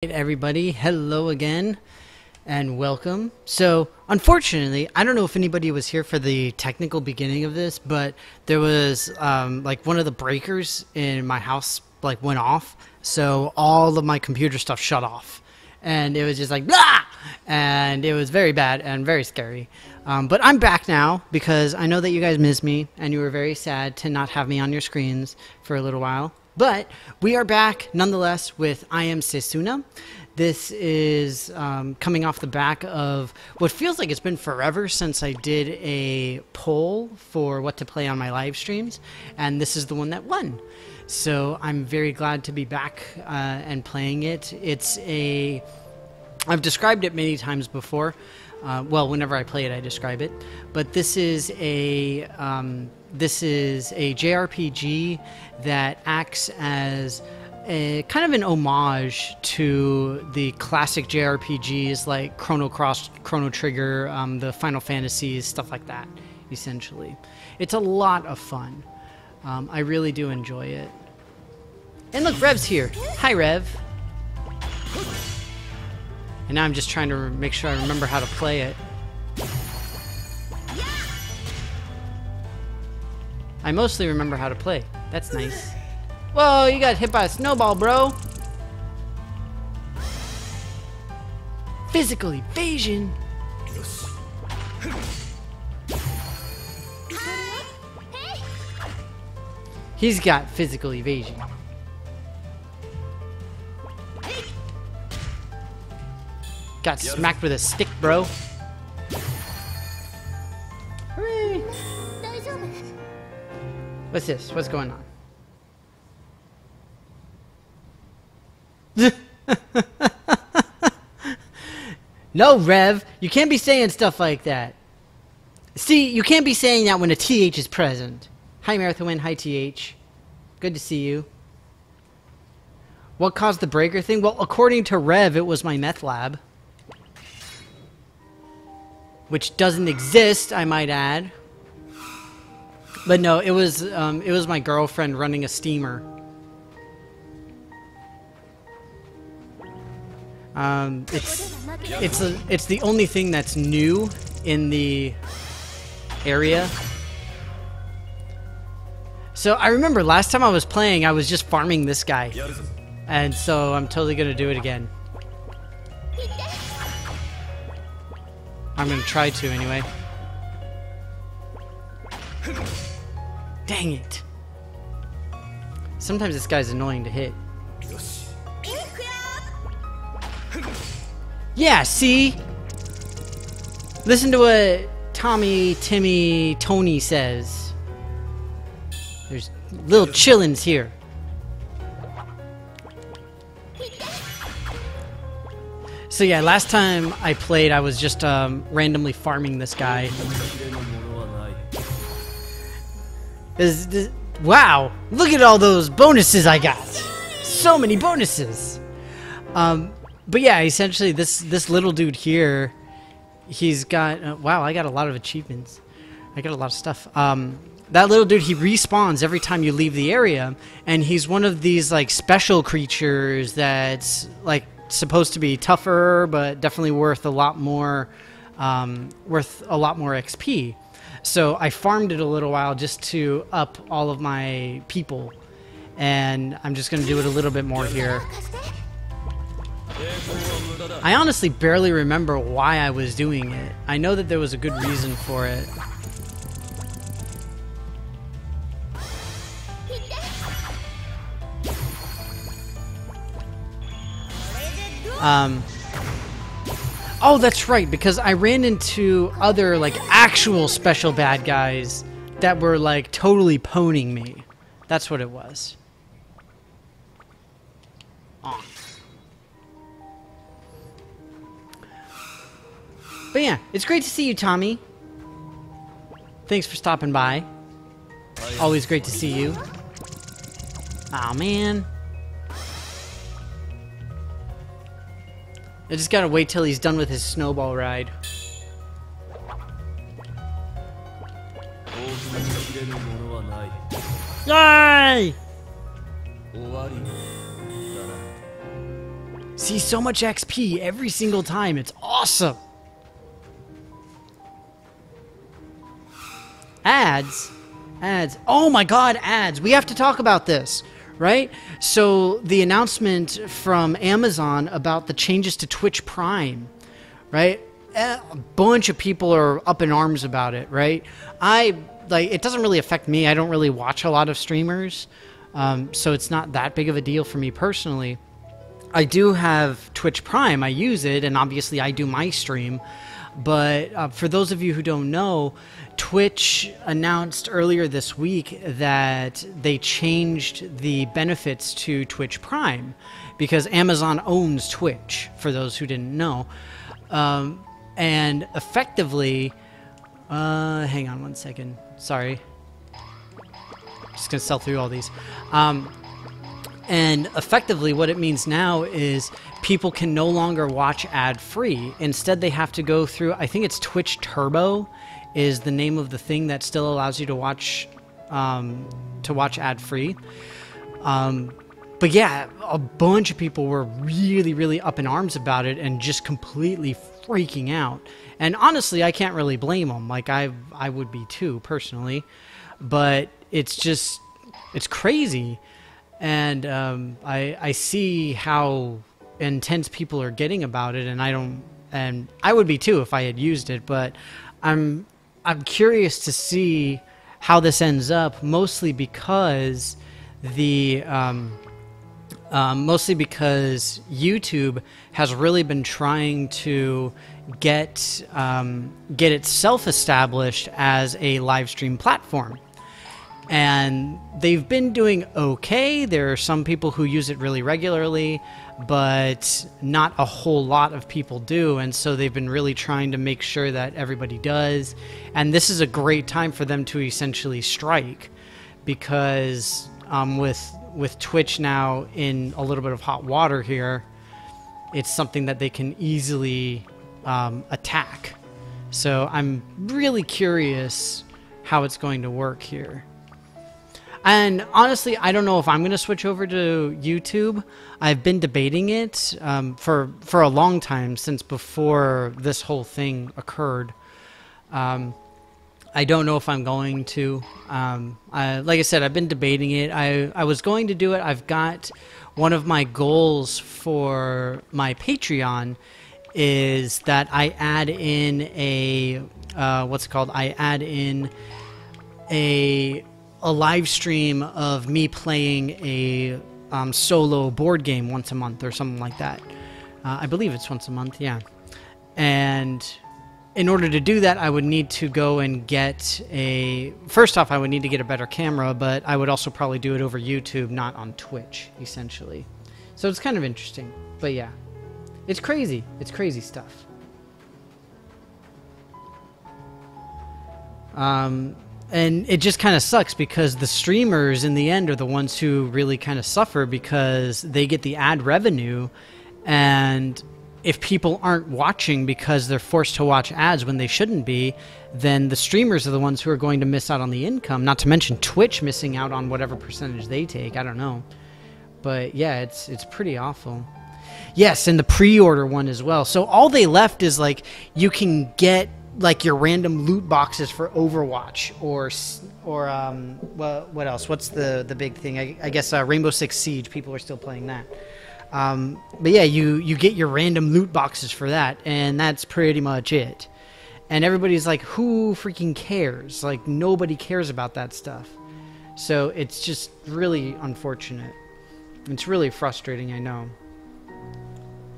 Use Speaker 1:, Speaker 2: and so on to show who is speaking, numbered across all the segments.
Speaker 1: Everybody, hello again and welcome. So unfortunately, I don't know if anybody was here for the technical beginning of this, but there was like one of the breakers in my house like went off, so all of my computer stuff shut off and it was just like blah, and it was very bad and very scary. But I'm back now because I know that you guys missed me and you were very sad to not have me on your screens for a little while. But we are back nonetheless with I Am Setsuna. This is coming off the back of what feels like it's been forever since I did a poll for what to play on my live streams, and this is the one that won. So I'm very glad to be back and playing it. I've described it many times before. Well, whenever I play it, I describe it. But this is a JRPG that acts as a kind of an homage to the classic JRPGs like Chrono Cross, Chrono Trigger, the Final Fantasies, stuff like that, essentially. It's a lot of fun. I really do enjoy it. And look, Rev's here. Hi, Rev. And now I'm just trying to make sure I remember how to play it. I mostly remember how to play. That's nice. Whoa, you got hit by a snowball, bro. Physical evasion. He's got physical evasion. Got smacked with a stick, bro. Hooray. What's this? What's going on? No, Rev. You can't be saying stuff like that. See, you can't be saying that when a TH is present. Hi, Marathon. Hi, TH. Good to see you. What caused the breaker thing? Well, according to Rev, it was my meth lab. Which doesn't exist, I might add. But no, it was my girlfriend running a steamer. It's the only thing that's new in the area. So I remember last time I was playing, I was just farming this guy, and so I'm totally gonna do it again. I'm gonna try to anyway. Dang it. Sometimes this guy's annoying to hit. Yeah, see? Listen to what Tommy, Timmy, Tony says. There's little chillins here. So yeah, last time I played, I was just randomly farming this guy. Wow, look at all those bonuses I got. So many bonuses. But yeah, essentially this little dude here, he's got wow, I got a lot of achievements. I got a lot of stuff. That little dude, he respawns every time you leave the area, and he's one of these like special creatures that's like supposed to be tougher, but definitely worth a lot more XP. So I farmed it a little while just to up all of my people, and I'm just gonna do it a little bit more here. I honestly barely remember why I was doing it. I know that there was a good reason for it. Oh, that's right, because I ran into other, like, actual special bad guys that were, like, totally pwning me. That's what it was. Oh. But yeah, it's great to see you, Tommy. Thanks for stopping by. Always great to see you. Aw, man. I just gotta wait till he's done with his snowball ride. Yay! see so much XP every single time. It's awesome. Ads. Oh my god, ads. We have to talk about this, right? So the announcement from Amazon about the changes to Twitch Prime, right? A bunch of people are up in arms about it, right? It doesn't really affect me. I don't really watch a lot of streamers, so it's not that big of a deal for me personally. I do have Twitch Prime. I use it, and obviously I do my stream. But for those of you who don't know, Twitch announced earlier this week that they changed the benefits to Twitch Prime because Amazon owns Twitch, for those who didn't know. And effectively, hang on one second. Sorry. Just going to sell through all these. And effectively what it means now is people can no longer watch ad-free. Instead, they have to go through, I think it's Twitch Turbo is the name of the thing that still allows you to watch ad-free. But yeah, a bunch of people were really, really up in arms about it and just completely freaking out. And honestly, I can't really blame them. Like, I would be too, personally. But it's just, it's crazy. And I see how intense people are getting about it, and I would be too if I had used it. But I'm curious to see how this ends up, mostly because YouTube has really been trying to get itself established as a live stream platform. And they've been doing okay. There are some people who use it really regularly, but not a whole lot of people do. And so they've been really trying to make sure that everybody does. And this is a great time for them to essentially strike, because with Twitch now in a little bit of hot water here, it's something that they can easily attack. So I'm really curious how it's going to work here. And honestly, I don't know if I'm going to switch over to YouTube. I've been debating it for a long time, since before this whole thing occurred. I don't know if I'm going to. Like I said, I've been debating it. I was going to do it. I've got one of my goals for my Patreon is that I add in a live stream of me playing a solo board game once a month or something like that. I believe it's once a month, yeah. And in order to do that, I would need to go and get first off, I would need to get a better camera, but I would also probably do it over YouTube, not on Twitch, essentially. So it's kind of interesting, but yeah. It's crazy. It's crazy stuff. And it just kind of sucks because the streamers in the end are the ones who really kind of suffer because they get the ad revenue. And if people aren't watching because they're forced to watch ads when they shouldn't be, then the streamers are the ones who are going to miss out on the income. Not to mention Twitch missing out on whatever percentage they take. I don't know. But yeah, it's pretty awful. Yes, and the pre-order one as well. So all they left is like you can get like your random loot boxes for Overwatch or what else? What's the big thing? I guess Rainbow Six Siege. People are still playing that. But yeah, you get your random loot boxes for that, and that's pretty much it. And everybody's like, who freaking cares? Like, nobody cares about that stuff. So it's just really unfortunate. It's really frustrating, I know.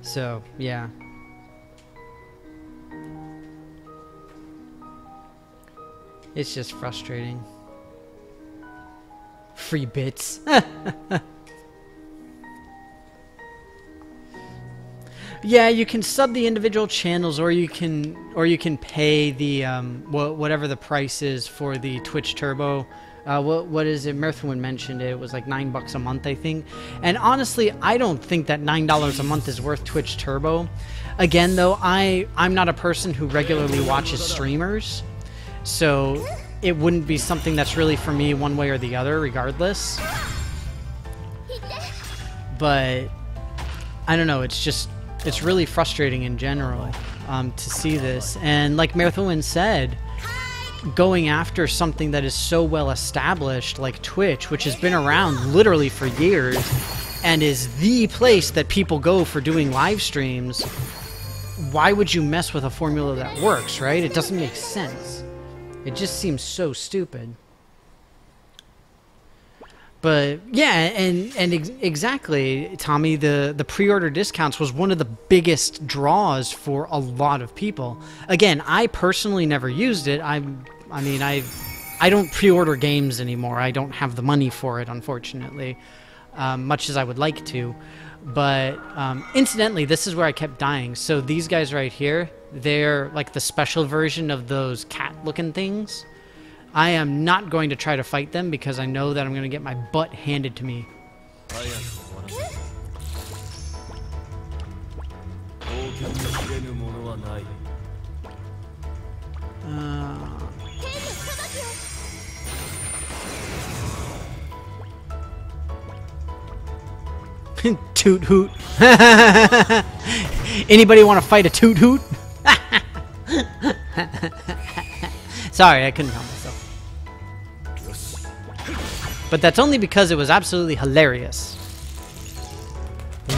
Speaker 1: So, yeah. It's just frustrating. Free bits. Yeah, you can sub the individual channels, or you can pay the whatever the price is for the Twitch Turbo. What is it? Mirthwin mentioned it. It was like $9 a month, I think. And honestly, I don't think that $9 a month is worth Twitch Turbo. Again, though, I'm not a person who regularly watches streamers, so it wouldn't be something that's really for me one way or the other, regardless. But I don't know, it's really frustrating in general to see this. And like Marathon said, going after something that is so well established like Twitch, which has been around literally for years and is the place that people go for doing live streams, why would you mess with a formula that works, right? It doesn't make sense. It just seems so stupid. But yeah, and exactly, Tommy, the pre-order discounts was one of the biggest draws for a lot of people. Again, I personally never used it. I mean, I don't pre-order games anymore. I don't have the money for it, unfortunately, much as I would like to. But incidentally, this is where I kept dying. So these guys right here, they're like the special version of those cat-looking things. I am not going to try to fight them because I know that I'm going to get my butt handed to me. Toot hoot. Anybody want to fight a toot hoot? Sorry, I couldn't help myself. But that's only because it was absolutely hilarious.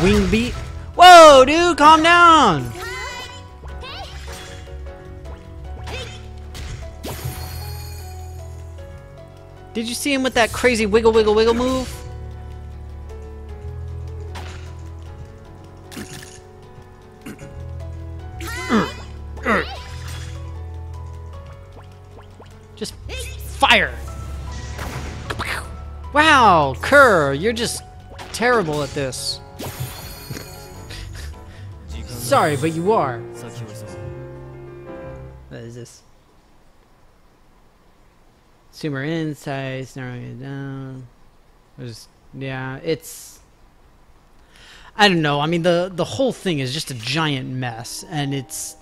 Speaker 1: Wing beat. Whoa, dude, calm down. Did you see him with that crazy wiggle, wiggle, wiggle move? Just fire. Wow, Kerr, you're just terrible at this. Sorry, but you are. What is this? Consumer insights, narrowing it down. Yeah, it's... I don't know. I mean, the whole thing is just a giant mess, and it's...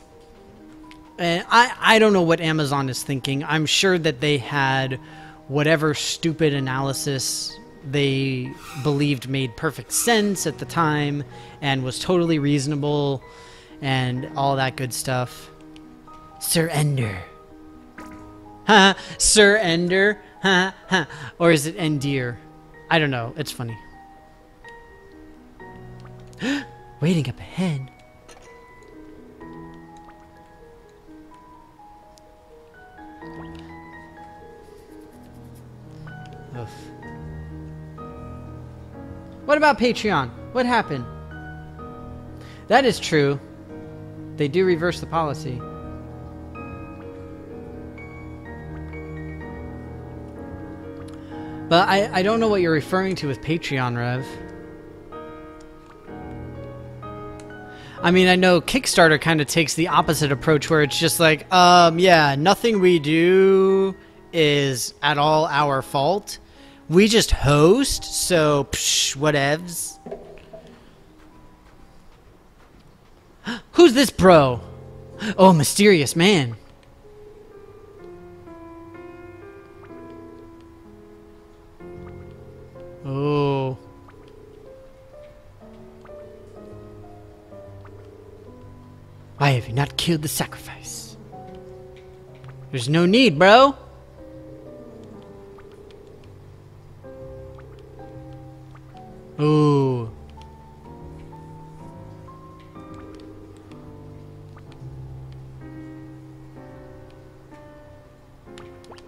Speaker 1: And I don't know what Amazon is thinking. I'm sure that they had whatever stupid analysis they believed made perfect sense at the time and was totally reasonable and all that good stuff. Sir Ender. Ha, Sir Ender. Ha, ha. Or is it Endear? I don't know. It's funny. Waiting up ahead. Oof. What about Patreon? What happened? That is true. They do reverse the policy. But I don't know what you're referring to with Patreon, Rev. I mean, I know Kickstarter kind of takes the opposite approach where it's just like, yeah, nothing we do is at all our fault. We just host, so psh, whatevs. Who's this bro? Oh, mysterious man. Oh. Why have you not killed the sacrifice? There's no need, bro. Ooh.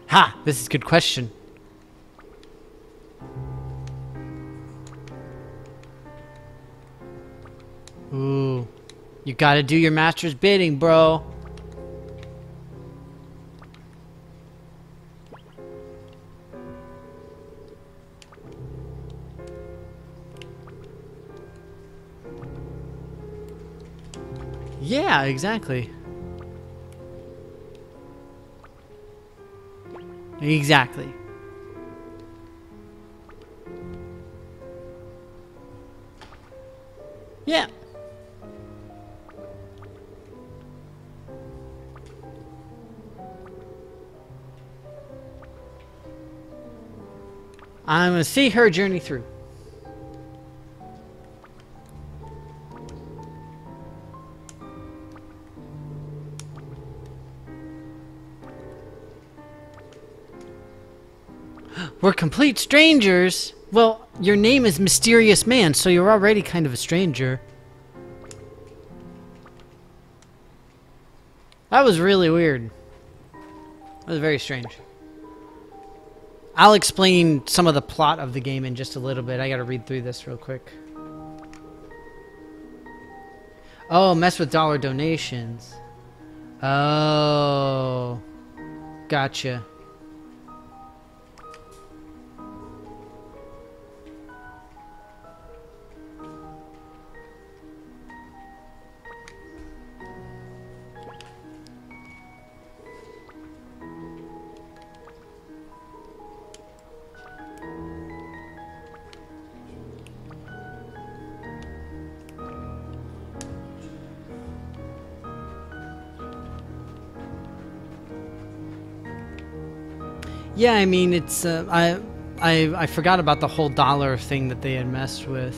Speaker 1: Ha! This is a good question. Ooh. You gotta do your master's bidding, bro. Yeah, exactly. Exactly. Yeah. I'm gonna see her journey through. We're complete strangers. Well, your name is Mysterious Man, so you're already kind of a stranger. That was really weird. That was very strange. I'll explain some of the plot of the game in just a little bit. I gotta read through this real quick. Oh, mess with dollar donations. Oh. Gotcha. Yeah, I mean, it's I forgot about the whole dollar thing that they had messed with,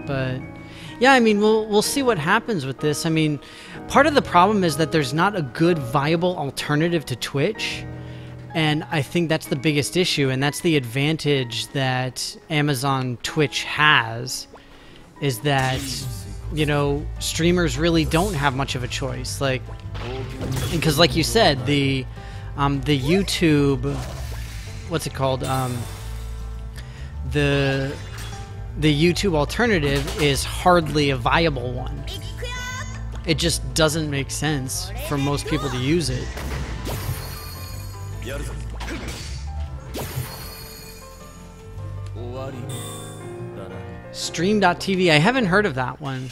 Speaker 1: but yeah, I mean, we'll see what happens with this. I mean, part of the problem is that there's not a good viable alternative to Twitch, and I think that's the biggest issue, and that's the advantage that Amazon Twitch has, is that, you know, streamers really don't have much of a choice, like, because like you said, the YouTube, what's it called? The YouTube alternative is hardly a viable one. It just doesn't make sense for most people to use it. Stream.tv, I haven't heard of that one.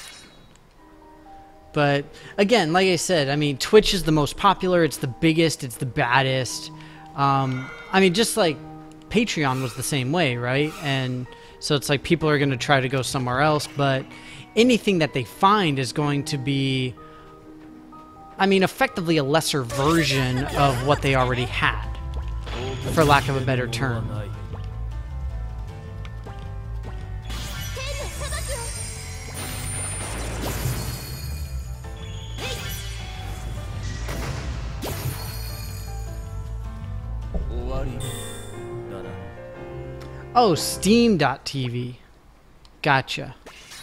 Speaker 1: But again, like I said, I mean, Twitch is the most popular, it's the biggest, it's the baddest. I mean, just like Patreon was the same way, right? And so it's like people are going to try to go somewhere else, but anything that they find is going to be, I mean, effectively a lesser version of what they already had, for lack of a better term. Oh, Steam.tv. Gotcha.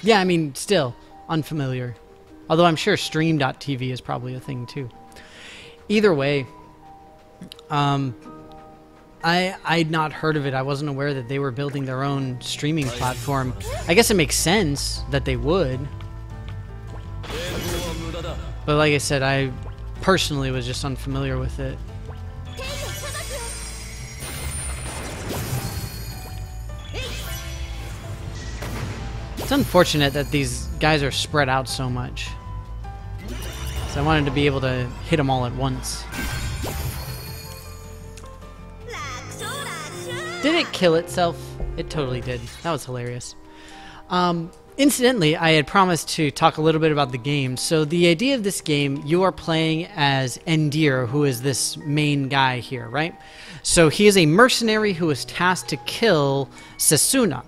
Speaker 1: Yeah, I mean, still unfamiliar. Although I'm sure Stream.tv is probably a thing too. Either way, I'd not heard of it. I wasn't aware that they were building their own streaming platform. I guess it makes sense that they would. But like I said, I personally was just unfamiliar with it. It's unfortunate that these guys are spread out so much. So I wanted to be able to hit them all at once. Did it kill itself? It totally did. That was hilarious. Incidentally, I had promised to talk a little bit about the game. So the idea of this game, you are playing as Endir, who is this main guy here, right? So he is a mercenary who is tasked to kill Setsuna.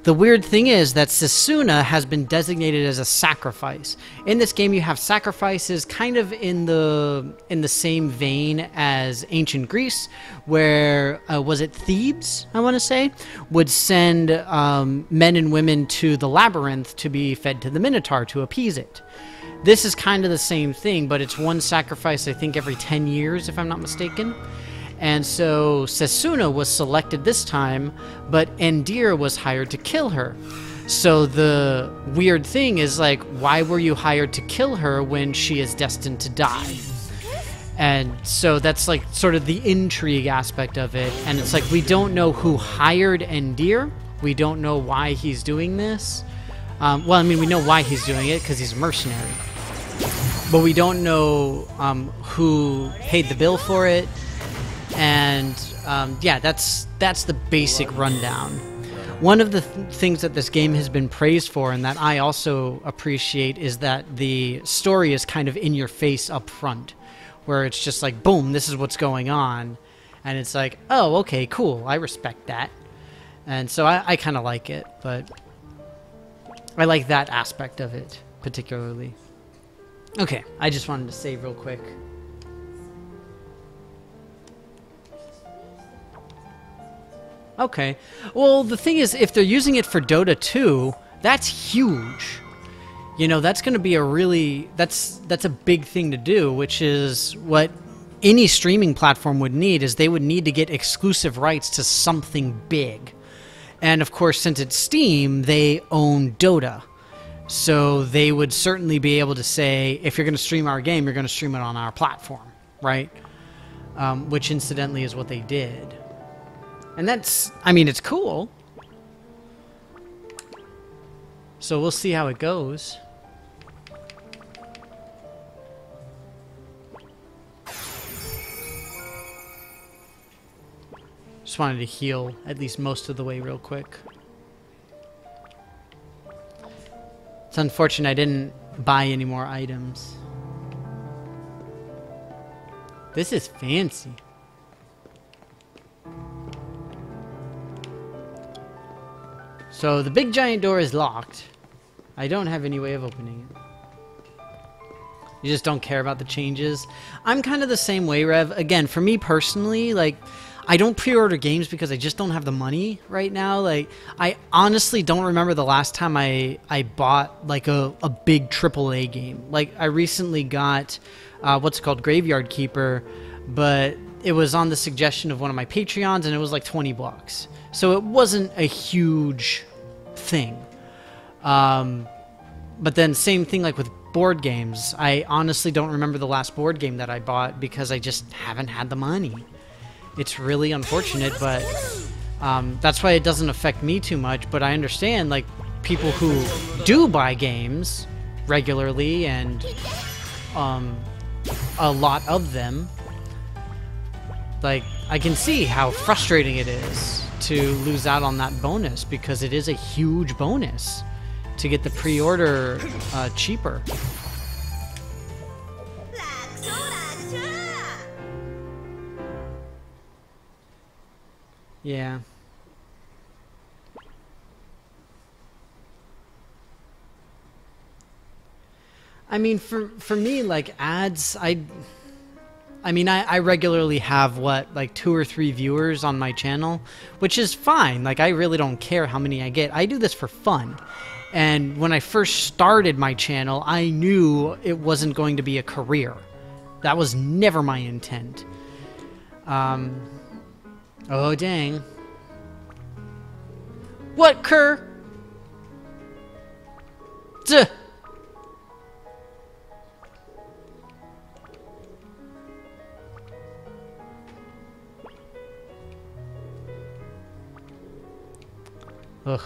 Speaker 1: The weird thing is that Setsuna has been designated as a sacrifice. In this game, you have sacrifices kind of in the same vein as ancient Greece, where was it Thebes, I want to say, would send men and women to the labyrinth to be fed to the Minotaur to appease it. This is kind of the same thing, but it's one sacrifice, I think, every 10 years, if I'm not mistaken. And so Setsuna was selected this time, but Endir was hired to kill her. So the weird thing is, like, why were you hired to kill her when she is destined to die? And so that's like sort of the intrigue aspect of it. And it's like, we don't know who hired Endir. We don't know why he's doing this. Well, I mean, we know why he's doing it, because he's a mercenary. But we don't know who paid the bill for it. And yeah, that's the basic rundown. One of the things that this game has been praised for, and that I also appreciate, is that the story is kind of in your face up front, where it's just like, boom, this is what's going on, and it's like, oh, okay, cool, I respect that. And so I kind of like it, but I like that aspect of it particularly. Okay, I just wanted to save real quick. Okay. Well, the thing is, if they're using it for Dota 2, that's huge. You know, that's going to be a really... That's a big thing to do, which is what any streaming platform would need, is they would need to get exclusive rights to something big. And, of course, since it's Steam, they own Dota. So they would certainly be able to say, if you're going to stream our game, you're going to stream it on our platform, right? Which, incidentally, is what they did. And that's, I mean, it's cool. So we'll see how it goes. Just wanted to heal at least most of the way real quick. It's unfortunate I didn't buy any more items. This is fancy. So the big giant door is locked. I don't have any way of opening it. You just don't care about the changes. I'm kind of the same way, Rev. Again, for me personally, like, I don't pre-order games because I just don't have the money right now. Like, I honestly don't remember the last time I bought, like, a big AAA game. Like, I recently got, what's it called, Graveyard Keeper, but it was on the suggestion of one of my Patreons, and it was like 20 bucks. So it wasn't a huge thing. But then same thing like with board games. I honestly don't remember the last board game that I bought because I just haven't had the money. It's really unfortunate, but that's why it doesn't affect me too much. But I understand, like, people who do buy games regularly and a lot of them, like, I can see how frustrating it is to lose out on that bonus, because it is a huge bonus to get the pre-order cheaper. Yeah. I mean, for me, like, ads, I regularly have, what, like 2 or 3 viewers on my channel, which is fine. Like, I really don't care how many I get. I do this for fun. And when I first started my channel, I knew it wasn't going to be a career. That was never my intent. Oh, dang. What, Kerr? Duh. Ugh.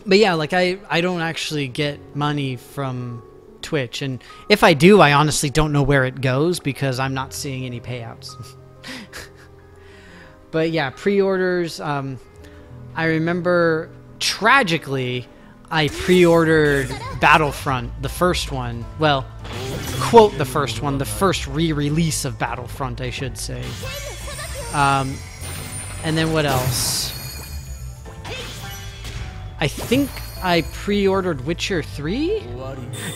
Speaker 1: But yeah, like, I don't actually get money from Twitch, and if I do, I honestly don't know where it goes because I'm not seeing any payouts. But yeah, pre-orders, I remember, tragically, I pre-ordered Battlefront, the first one. Well, quote the first one, the first re-release of Battlefront, I should say. And then what else? I think I pre-ordered Witcher 3?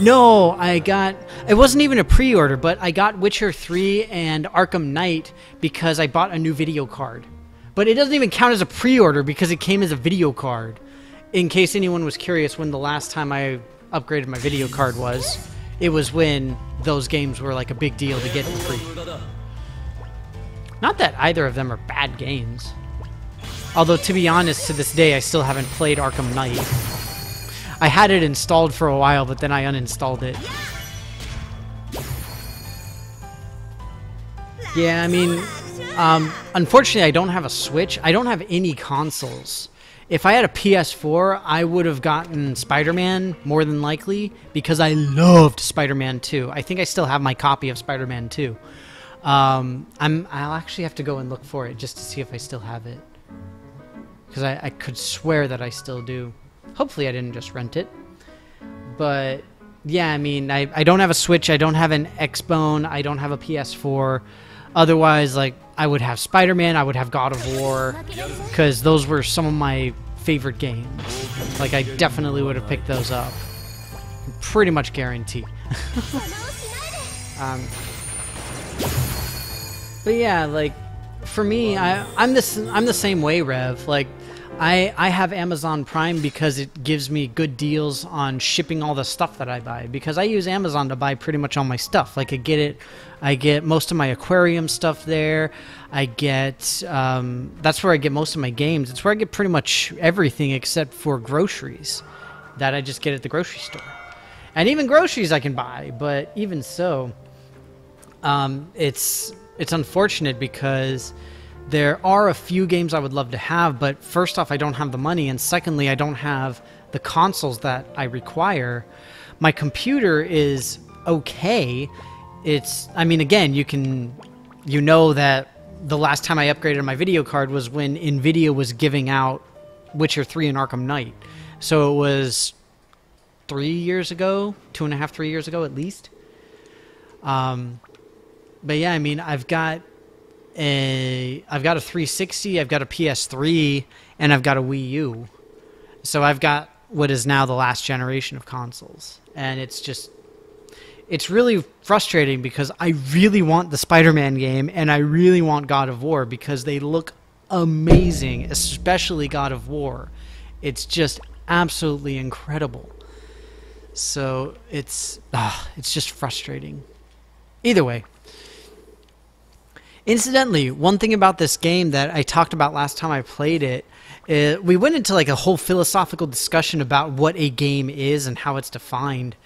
Speaker 1: No, it wasn't even a pre-order, but I got Witcher 3 and Arkham Knight because I bought a new video card. But it doesn't even count as a pre-order because it came as a video card. In case anyone was curious when the last time I upgraded my video card was, it was when those games were like a big deal to get for free. Not that either of them are bad games. Although, to be honest, to this day, I still haven't played Arkham Knight. I had it installed for a while, but then I uninstalled it. Yeah, I mean, unfortunately, I don't have a Switch. I don't have any consoles. If I had a PS4, I would have gotten Spider-Man, more than likely, because I loved Spider-Man 2. I think I still have my copy of Spider-Man 2. I'll actually have to go and look for it just to see if I still have it. Because I could swear that I still do. Hopefully I didn't just rent it. But, yeah, I mean, I don't have a Switch. I don't have an Xbone. I don't have a PS4. Otherwise, like, I would have Spider-Man. I would have God of War. Because those were some of my favorite games. Like, I definitely would have picked those up. Pretty much guarantee. But, yeah, like, for me, I'm the same way, Rev. Like, I have Amazon Prime because it gives me good deals on shipping all the stuff that I buy. Because I use Amazon to buy pretty much all my stuff. Like, I get most of my aquarium stuff there. I get that's where I get most of my games. It's where I get pretty much everything except for groceries that I just get at the grocery store. And even groceries I can buy, but even so, it's unfortunate because there are a few games I would love to have, but first off, I don't have the money, and secondly, I don't have the consoles that I require. My computer is okay. I mean, again, you know that the last time I upgraded my video card was when Nvidia was giving out Witcher 3 and Arkham Knight. So it was 3 years ago, 2.5, 3 years ago at least. But yeah, I mean, I've got a 360, I've got a PS3, and I've got a Wii U. So I've got what is now the last generation of consoles. And it's really frustrating because I really want the Spider-Man game and I really want God of War because they look amazing, especially God of War. It's just absolutely incredible. So it's just frustrating. Either way. Incidentally, one thing about this game that I talked about last time I played it, we went into like a whole philosophical discussion about what a game is and how it's defined.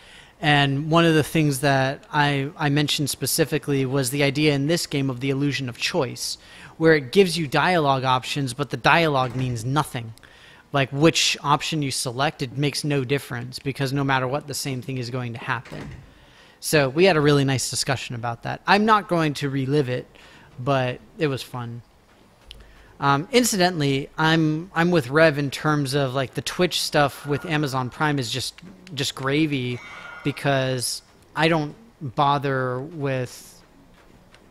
Speaker 1: And one of the things that I mentioned specifically was the idea in this game of the illusion of choice, where it gives you dialogue options, but the dialogue means nothing. Like which option you select, it makes no difference because no matter what, the same thing is going to happen. So we had a really nice discussion about that. I'm not going to relive it, but it was fun. Incidentally, I'm with Rev in terms of like the Twitch stuff with Amazon Prime is just gravy because I don't bother with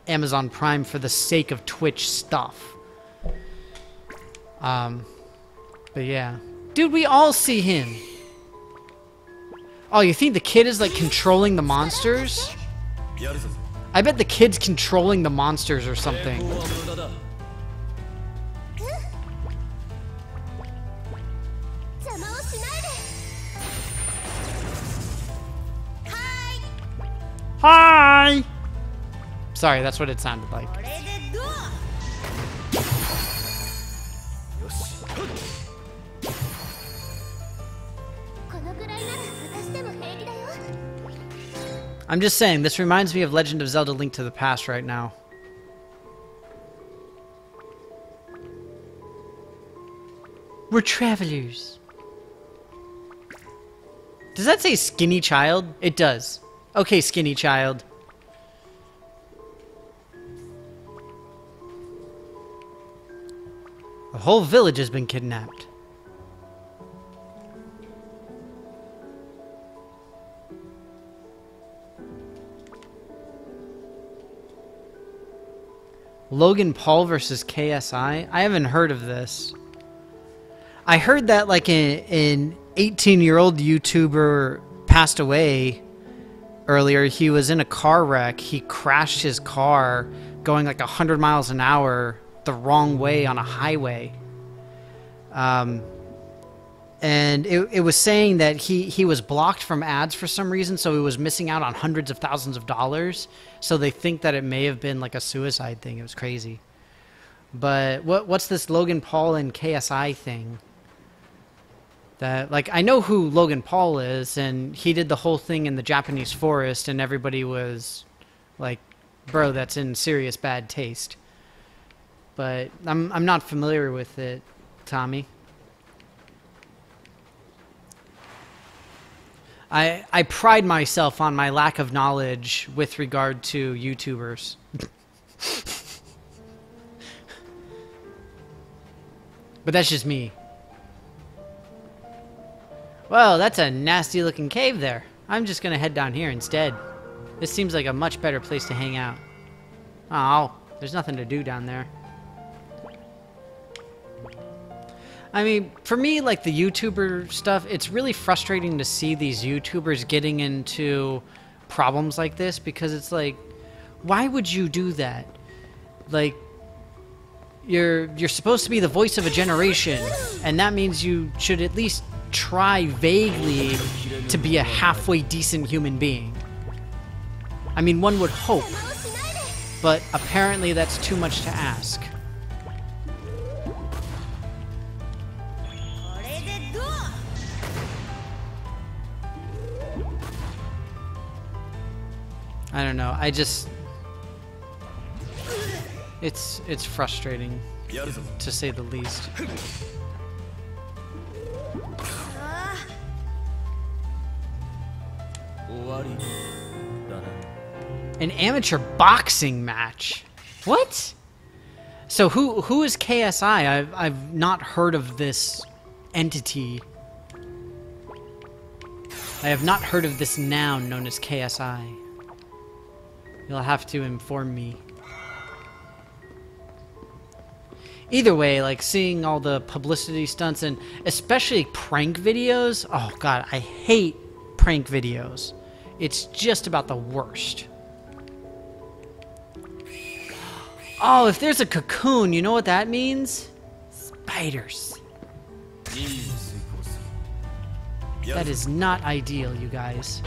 Speaker 1: Amazon Prime for the sake of Twitch stuff. But yeah. Dude, we all see him. Oh, you think the kid is like controlling the monsters? I bet the kid's controlling the monsters or something. Hi! Sorry, that's what it sounded like. I'm just saying, this reminds me of Legend of Zelda Link to the Past right now. We're travelers. Does that say skinny child? It does. Okay, skinny child. The whole village has been kidnapped. Logan Paul versus KSI? I haven't heard of this. I heard that like an 18-year-old YouTuber passed away earlier. He was in a car wreck. He crashed his car going like 100 miles an hour the wrong way on a highway. And it was saying that he was blocked from ads for some reason, so he was missing out on hundreds of thousands of dollars. So they think that it may have been like a suicide thing. It was crazy. But what's this Logan Paul and KSI thing? That, like, I know who Logan Paul is, and he did the whole thing in the Japanese forest, and everybody was like, bro, that's in serious bad taste. But I'm not familiar with it, Tommy. I pride myself on my lack of knowledge with regard to YouTubers. But that's just me. Well, that's a nasty looking cave there. I'm just gonna head down here instead. This seems like a much better place to hang out. Oh, there's nothing to do down there. I mean, for me, like the YouTuber stuff, it's really frustrating to see these YouTubers getting into problems like this because it's like, why would you do that? Like, you're supposed to be the voice of a generation, and that means you should at least try vaguely to be a halfway decent human being. I mean, one would hope, but apparently that's too much to ask. I don't know. It's frustrating, to say the least. An amateur boxing match? What? So who is KSI? I've not heard of this entity. I have not heard of this noun known as KSI. You'll have to inform me. Either way, like, seeing all the publicity stunts and especially prank videos. Oh god, I hate prank videos. It's just about the worst. Oh, if there's a cocoon, you know what that means? Spiders. That is not ideal, you guys.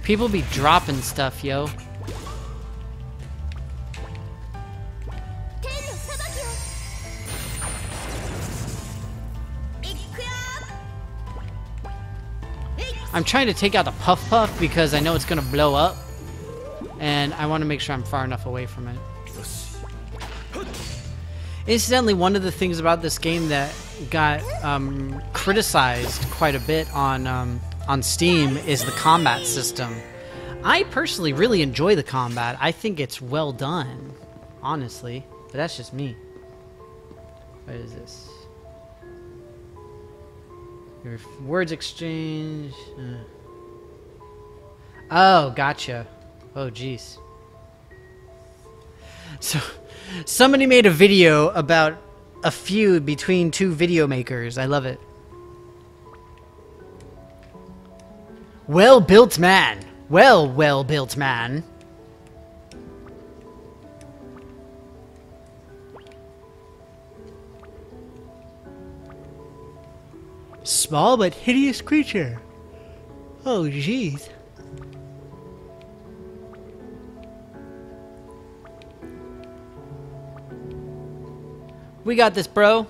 Speaker 1: People be dropping stuff, yo. I'm trying to take out the Puff Puff because I know it's gonna blow up, and I want to make sure I'm far enough away from it. Incidentally, one of the things about this game that got criticized quite a bit on Steam is the combat system. I personally really enjoy the combat. I think it's well done, honestly, but that's just me. What is this? Your words exchange. Oh, gotcha. Oh, jeez. So, somebody made a video about a feud between two video makers. I love it. Well-built man. Well-built man. Small but hideous creature. Oh, jeez. We got this, bro.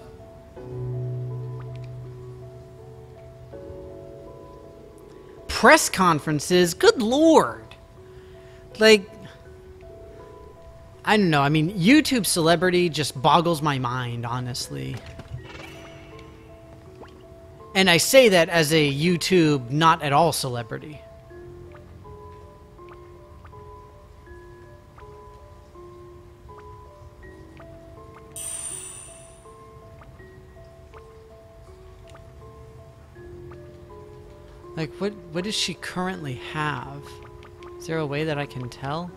Speaker 1: Press conferences? Good lord. Like, I don't know. I mean, YouTube celebrity just boggles my mind, honestly. And I say that as a YouTube not at all celebrity. Like, what does she currently have? Is there a way that I can tell?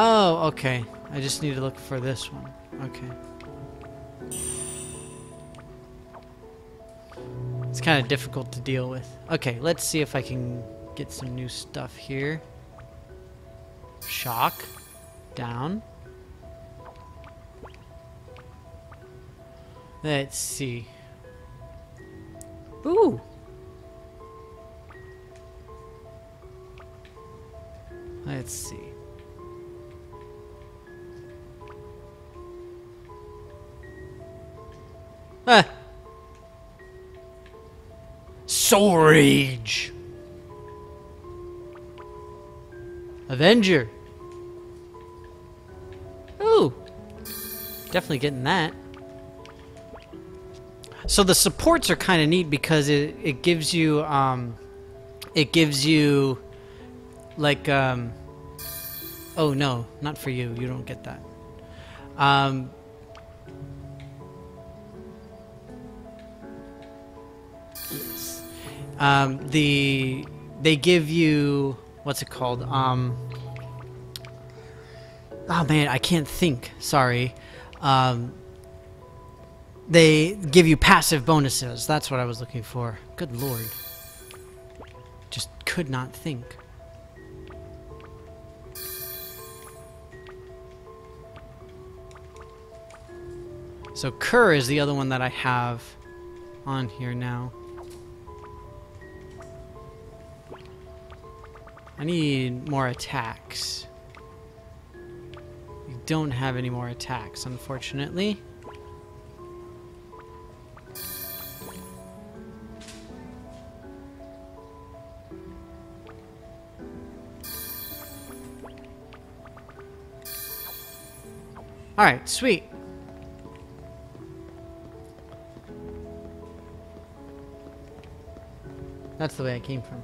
Speaker 1: Oh, okay. I just need to look for this one. Okay. It's kind of difficult to deal with. Okay, let's see if I can get some new stuff here. Shock. Down. Let's see. Ooh! Let's see. Ah! Soul Rage! Avenger! Ooh! Definitely getting that. So the supports are kind of neat because it gives you, like, oh no, not for you. You don't get that. Yes. They give you, what's it called? Oh man, I can't think. Sorry. They give you passive bonuses. That's what I was looking for. Good lord. Just could not think. So Kerr is the other one that I have on here now. I need more attacks. You don't have any more attacks, unfortunately. Alright, sweet. That's the way I came from.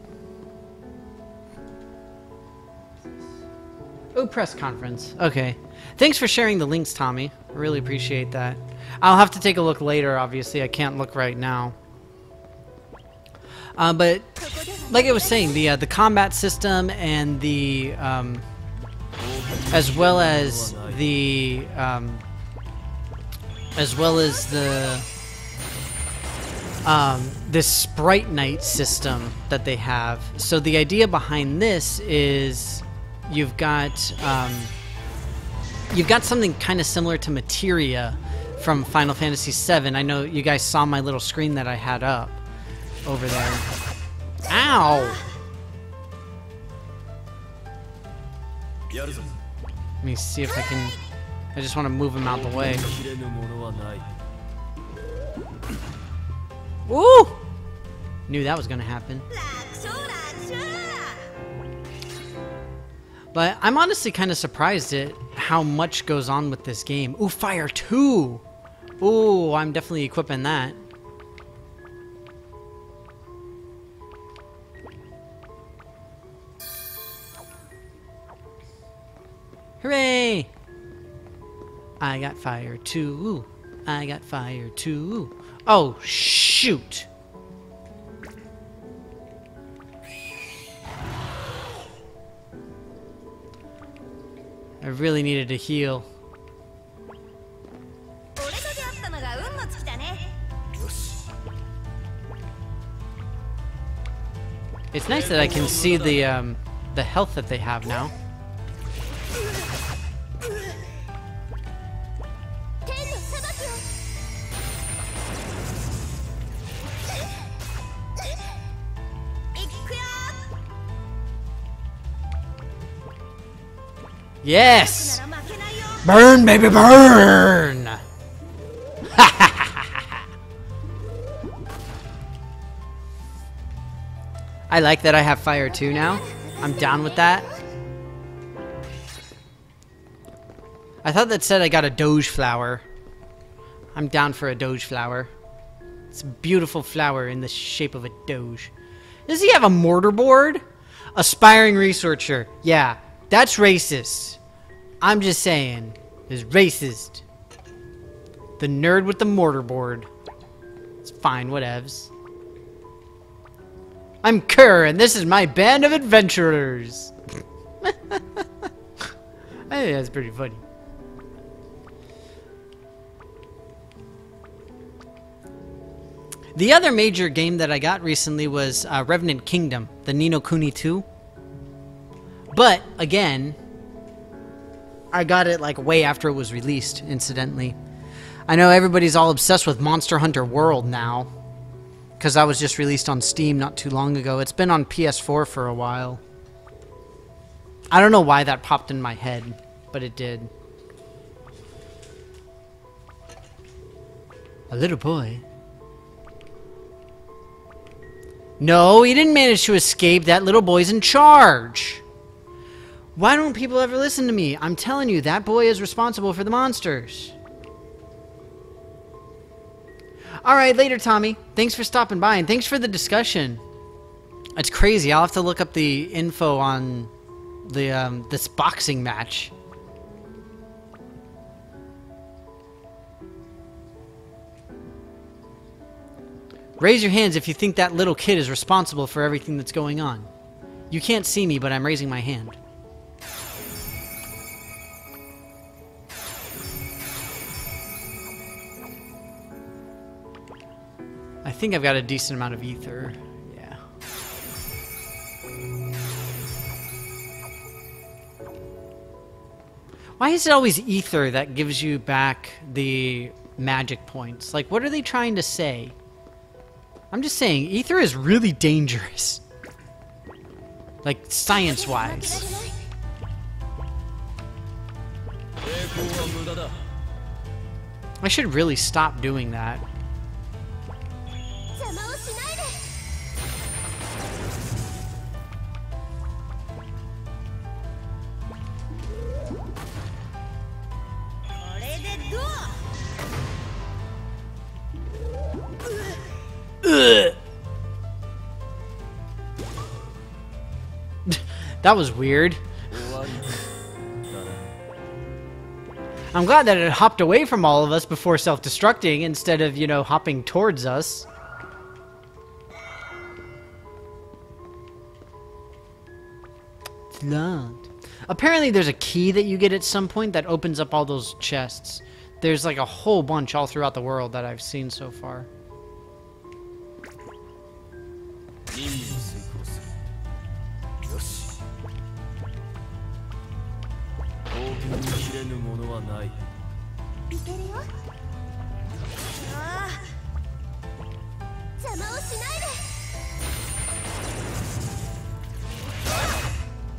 Speaker 1: Oh, press conference. Okay. Thanks for sharing the links, Tommy. I really appreciate that. I'll have to take a look later, obviously. I can't look right now. But, like I was saying, the combat system and the, as well as the this Sprite Night system that they have. So the idea behind this is you've got something kind of similar to Materia from Final Fantasy VII. I know you guys saw my little screen that I had up over there. Ow! Let me see if I can... I just want to move him out the way. Woo! Knew that was going to happen. But I'm honestly kind of surprised at how much goes on with this game. Ooh, Fire 2! Ooh, I'm definitely equipping that. Hooray! I got Fire 2. I got Fire 2. Oh, shoot! I really needed to heal. It's nice that I can see the health that they have now. Yes! Burn, baby, burn! I like that I have Fire 2 now. I'm down with that. I thought that said I got a Doge flower. I'm down for a Doge flower. It's a beautiful flower in the shape of a Doge. Does he have a mortarboard? Aspiring researcher. Yeah, that's racist. I'm just saying. Is racist. The nerd with the mortarboard. It's fine, whatevs. I'm Kerr, and this is my band of adventurers. I think that's pretty funny. The other major game that I got recently was Revenant Kingdom, the Ni no Kuni 2. But, again, I got it like way after it was released, incidentally. I know everybody's all obsessed with Monster Hunter World now, because that was just released on Steam not too long ago. It's been on PS4 for a while. I don't know why that popped in my head, but it did. A little boy. No, he didn't manage to escape. That little boy's in charge. Why don't people ever listen to me? I'm telling you, that boy is responsible for the monsters. Alright, later, Tommy. Thanks for stopping by, and thanks for the discussion. It's crazy. I'll have to look up the info on the this boxing match. Raise your hands if you think that little kid is responsible for everything that's going on. You can't see me, but I'm raising my hand. I think I've got a decent amount of ether. Yeah. Why is it always ether that gives you back the magic points? Like, what are they trying to say? I'm just saying, ether is really dangerous. Like, science-wise. I should really stop doing that. That was weird. I'm glad that it hopped away from all of us before self-destructing instead of, you know, hopping towards us. It's locked. Apparently there's a key that you get at some point that opens up all those chests. There's like a whole bunch all throughout the world that I've seen so far.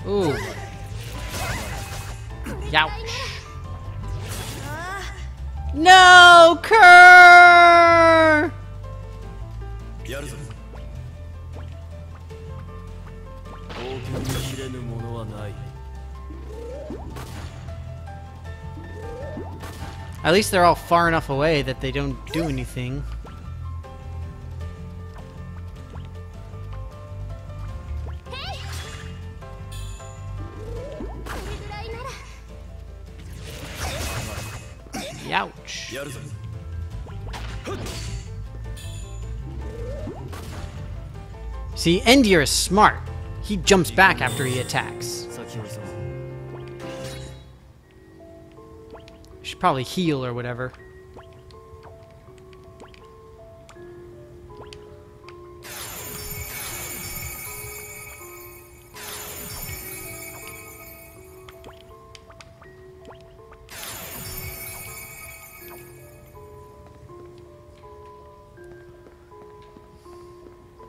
Speaker 1: Ooh. Youch. No, Kerr! At least they're all far enough away that they don't do anything. Ouch. See, Endir is smart. He jumps back after he attacks. Should probably heal or whatever.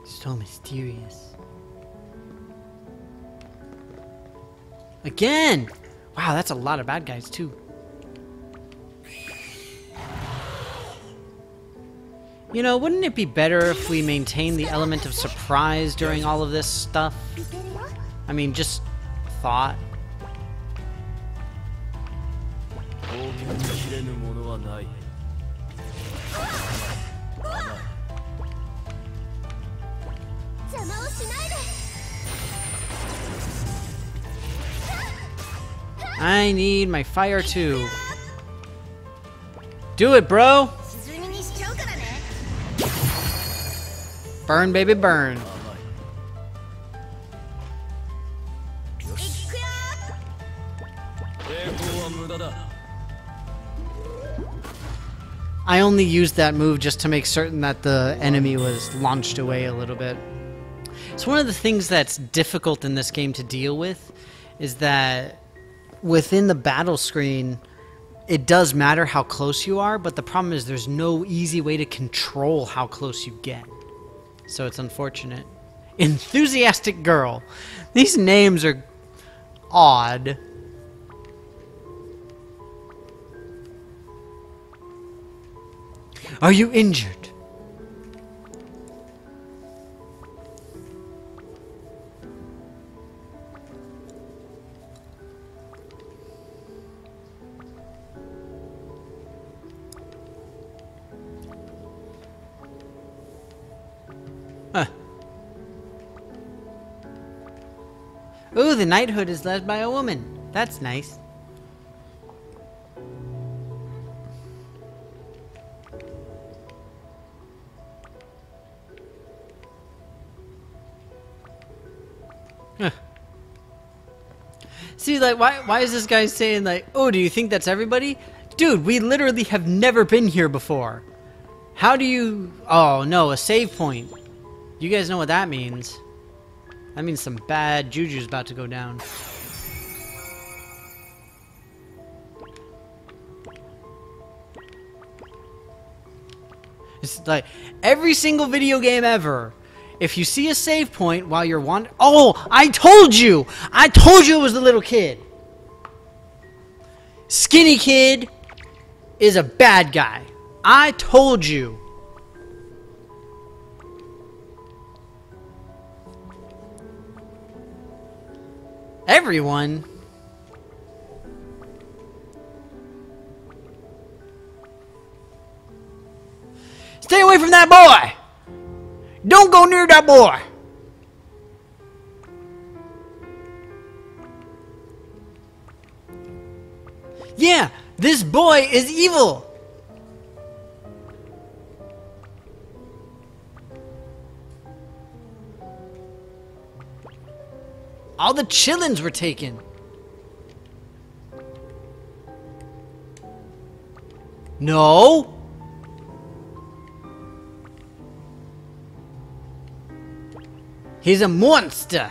Speaker 1: So mysterious. Again! Wow, that's a lot of bad guys too. You know, wouldn't it be better if we maintain the element of surprise during all of this stuff? I mean, just thought. I need my fire too. Do it, bro! Burn, baby, burn. I only used that move just to make certain that the enemy was launched away a little bit. So one of the things that's difficult in this game to deal with is that within the battle screen, it does matter how close you are, but the problem is there's no easy way to control how close you get. So it's unfortunate. Enthusiastic girl. These names are odd. Are you injured? Ooh, the knighthood is led by a woman. That's nice. Huh. See, like, why is this guy saying, like, oh, do you think that's everybody? Dude, we literally have never been here before. How do you... Oh, no, a save point. You guys know what that means. That means some bad juju's about to go down. It's like, every single video game ever, if you see a save point while you're wandering... Oh, I told you! I told you it was the little kid! Skinny kid is a bad guy. I told you. Everyone? Stay away from that boy! Don't go near that boy! Yeah, this boy is evil! All the chillins were taken. No! He's a monster!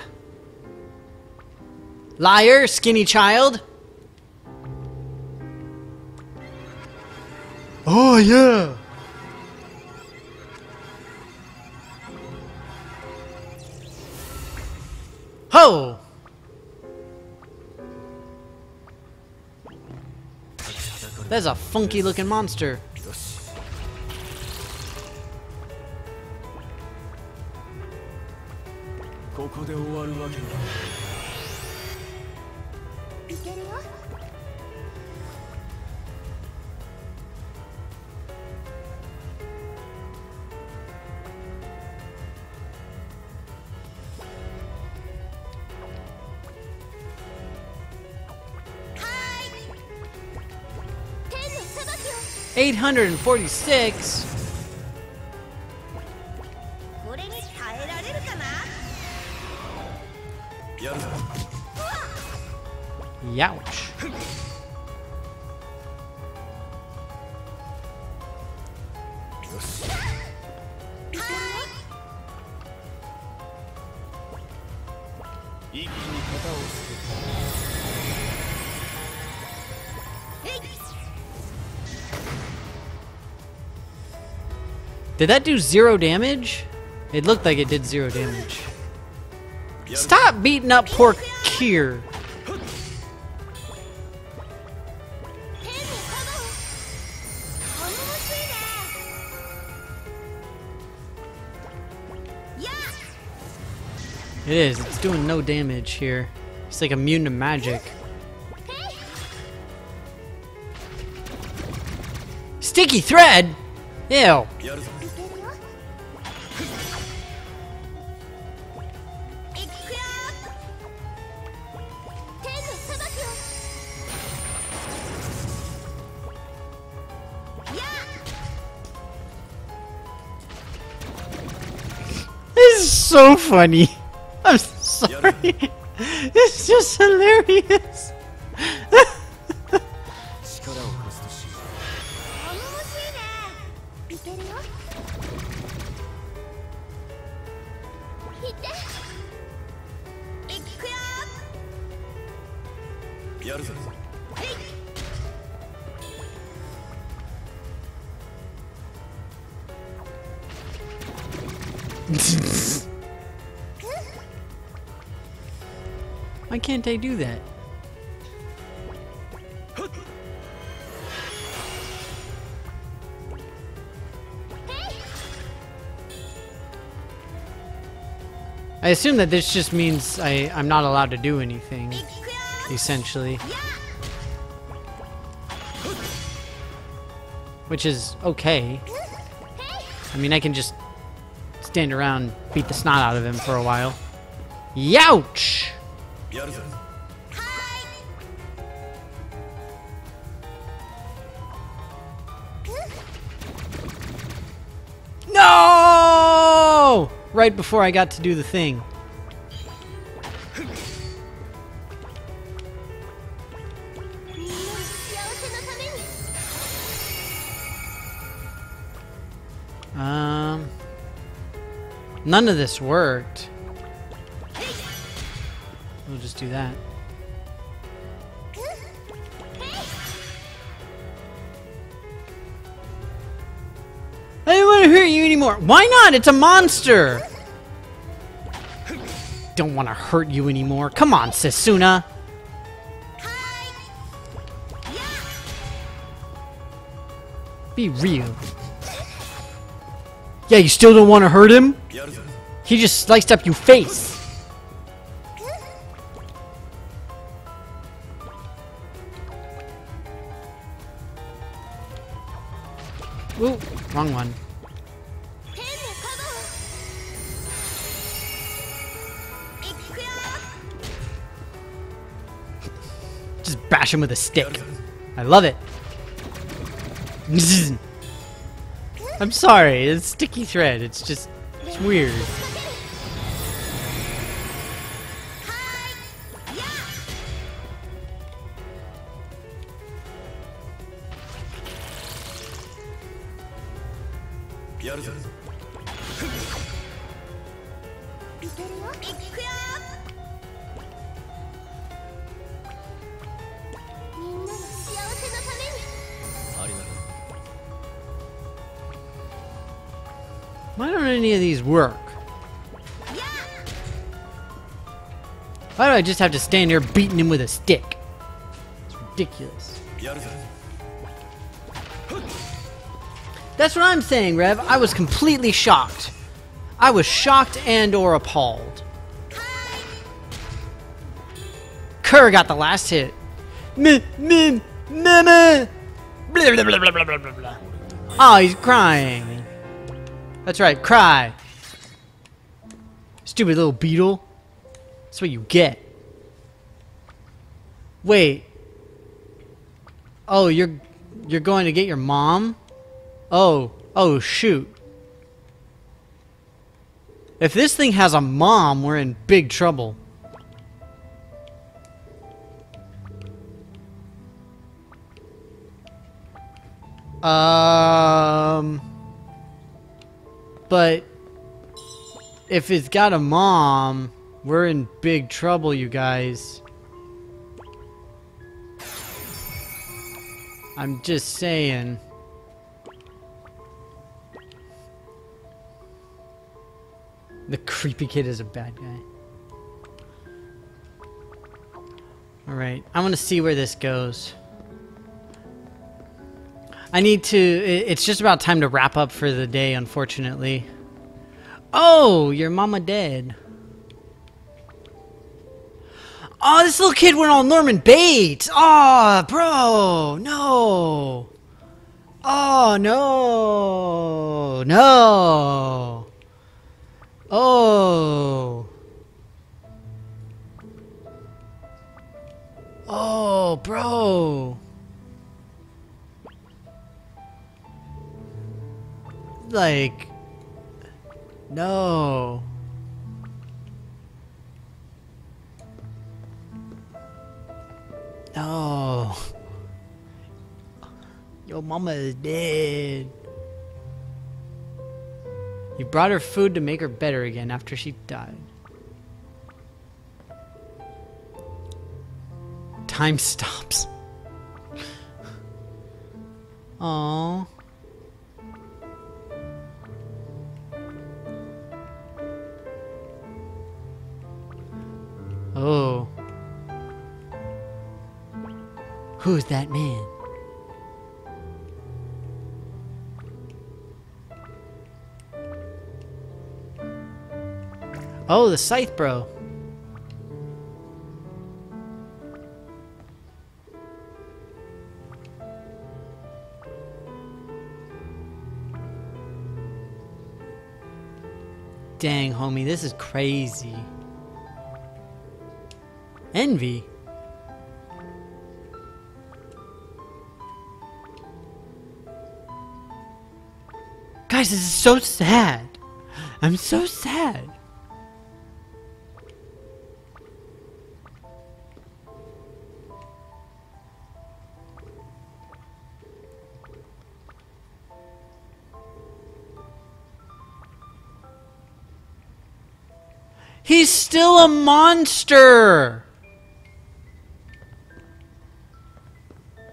Speaker 1: Liar, skinny child! Oh, yeah! Ho! That's a funky looking monster. $846. Youch. Did that do 0 damage? It looked like it did 0 damage. Stop beating up poor Kier. It is. It's doing no damage here. It's like immune to magic. Sticky thread? Ew. This is so funny. I'm sorry. It's just hilarious. Why can't I do that? I assume that this just means I'm not allowed to do anything, essentially. Which is okay. I mean, I can just stand around, beat the snot out of him for a while. Youch! No! Right before I got to do the thing. None of this worked. We'll just do that. I don't want to hurt you anymore. Why not? It's a monster. Don't want to hurt you anymore. Come on, Setsuna. Be real. Yeah, you still don't want to hurt him? He just sliced up your face. Ooh, wrong one. Just bash him with a stick. I love it. I'm sorry, it's sticky thread. It's weird. Why don't any of these work? Why do I just have to stand here beating him with a stick? It's ridiculous. That's what I'm saying, Rev. I was completely shocked. I was shocked and or appalled. Kerr got the last hit. Oh, he's crying. That's right, cry. Stupid little beetle. That's what you get. Wait. Oh, you're going to get your mom? Oh, shoot. If this thing has a mom, we're in big trouble. But if it's got a mom, we're in big trouble, you guys. I'm just saying. The creepy kid is a bad guy. Alright, I'm gonna see where this goes. I need to... It's just about time to wrap up for the day, unfortunately. Oh, your mama dead. Oh, this little kid went all Norman Bates. Oh, bro. No. Oh, no. No. Oh. Oh, bro. Like, no. No. Your mama is dead. You brought her food to make her better again after she died. Time stops. Aww. Oh. Who's that man? Oh, the Scythe Bro. Dang, homie, this is crazy. Envy? Guys, this is so sad. I'm so sad. He's still a monster!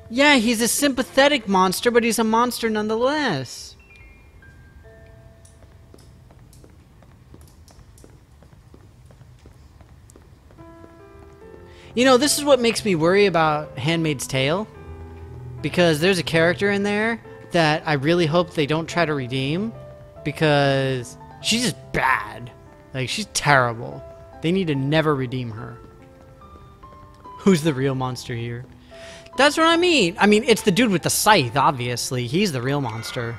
Speaker 1: Yeah, he's a sympathetic monster, but he's a monster nonetheless. You know, this is what makes me worry about Handmaid's Tale. Because there's a character in there that I really hope they don't try to redeem. Because she's just bad. Like, she's terrible. They need to never redeem her. Who's the real monster here? That's what I mean. I mean, it's the dude with the scythe, obviously. He's the real monster.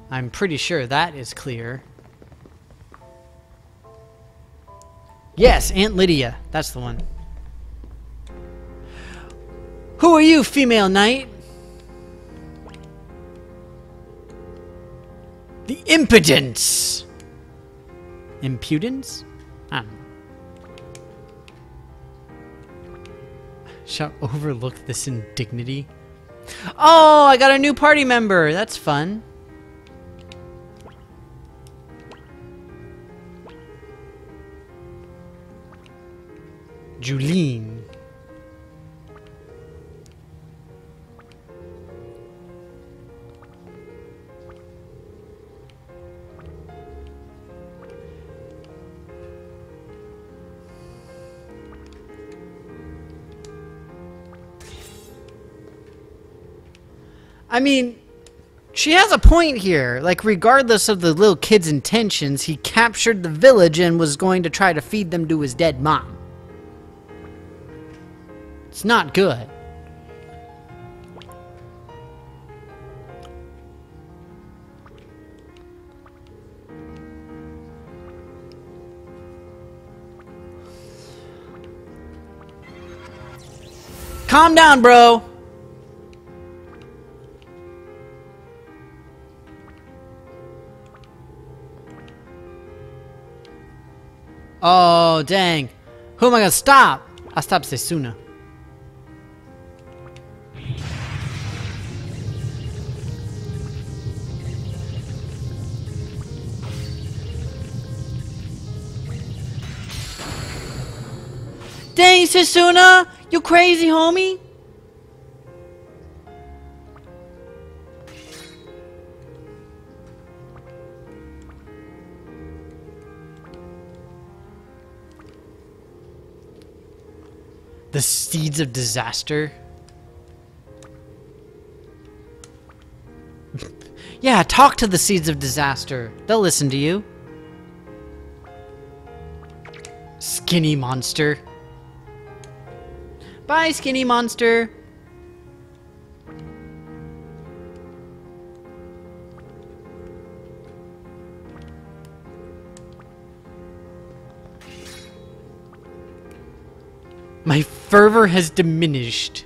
Speaker 1: I'm pretty sure that is clear. Yes, Aunt Lydia. That's the one. Who are you, female knight? The impudence! Impudence? I don't know. Shall overlook this indignity. Oh, I got a new party member. That's fun. Julene. I mean, she has a point here. Like, regardless of the little kid's intentions, he captured the village and was going to try to feed them to his dead mom. It's not good. Calm down, bro. Oh, dang. Who am I gonna stop? I'll stop Setsuna. Dang, Setsuna! You crazy, homie? The seeds of disaster. Yeah, talk to the seeds of disaster. They'll listen to you. Skinny monster. Bye, skinny monster. My fervor has diminished.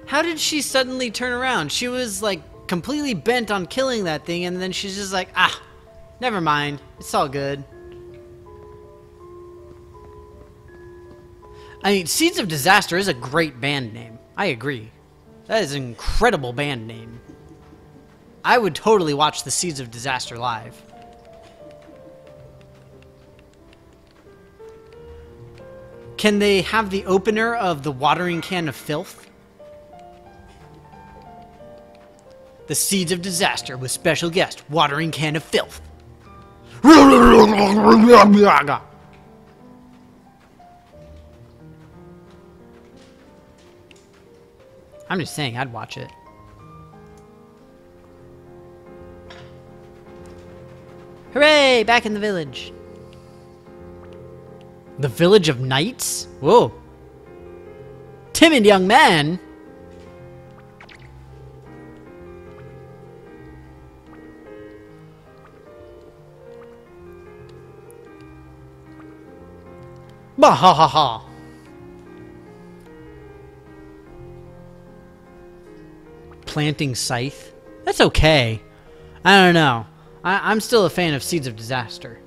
Speaker 1: How did she suddenly turn around? She was like completely bent on killing that thing, and then she's just like, ah, never mind. It's all good. I mean, Seeds of Disaster is a great band name. I agree. That is an incredible band name. I would totally watch the Seeds of Disaster live. Can they have the opener of the watering can of filth? The Seeds of Disaster with special guest, watering can of filth. I'm just saying, I'd watch it. Hooray! Back in the village. The village of knights? Whoa. Timid young man. Bah ha ha ha. Planting scythe? That's okay. I don't know. I'm still a fan of Seeds of Disaster.